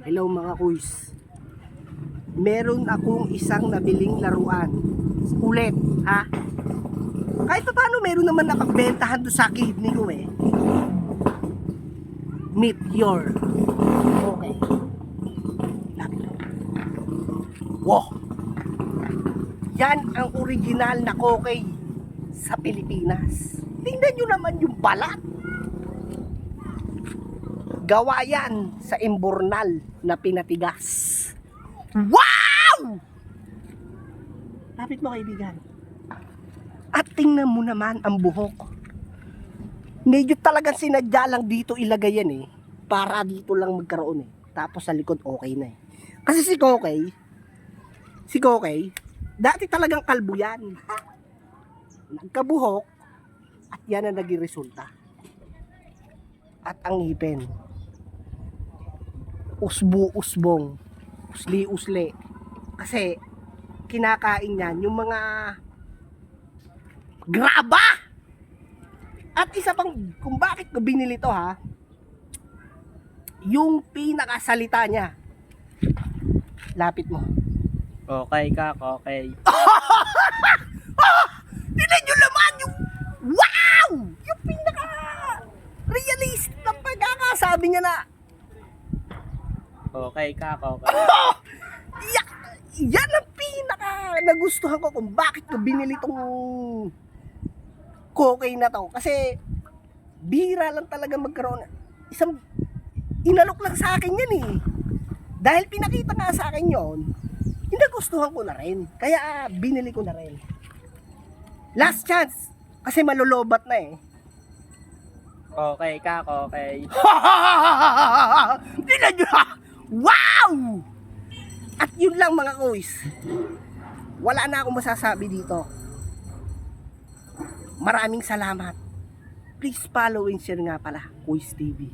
Hello mga kuys. Meron akong isang nabiling laruan. Ulit, ha? Kahit pa paano meron naman napagbentahan doon sa kidney ko eh. Meteor. Okay. Wow! Yan ang original na kokey sa Pilipinas. Tingnan nyo naman yung balat. Gawa yan sa imbornal na pinatigas. Wow! Lapit mo kaibigan. At tingnan mo naman ang buhok. Medyo talagang sinadya lang dito ilagay yan eh. Para dito lang magkaroon eh. Tapos sa likod okay na eh. Kasi si Kokey, dati talagang kalbo yan. Nagkabuhok at yan ang naging resulta. At ang ngipin, usbu-usbong, usli-usli. Kasi kinakain yan yung mga graba. At isa pang kung bakit ko binili to ha, yung pinakasalita niya. Lapit mo. Okay ka, okay. Tignan nyo naman yung wow! Yung pinaka realist na pagkakasabi niya na Okay ka, okay. yan ang pinaka nagustuhan ko kung bakit ko binili tong kokey na to. Kasi bihira lang talaga magkaroon. Isang inalok lang sa akin yan eh. Dahil pinakita nga sa akin yon, nagustuhan ko na rin. Kaya binili ko na rin. Last chance. Kasi malulobat na eh. Okay ka, okay. Tingnan nyo na! Wow! At yun lang mga kuys. Wala na akong masasabi dito. Maraming salamat. Please follow and share nga pala, Kuys TV.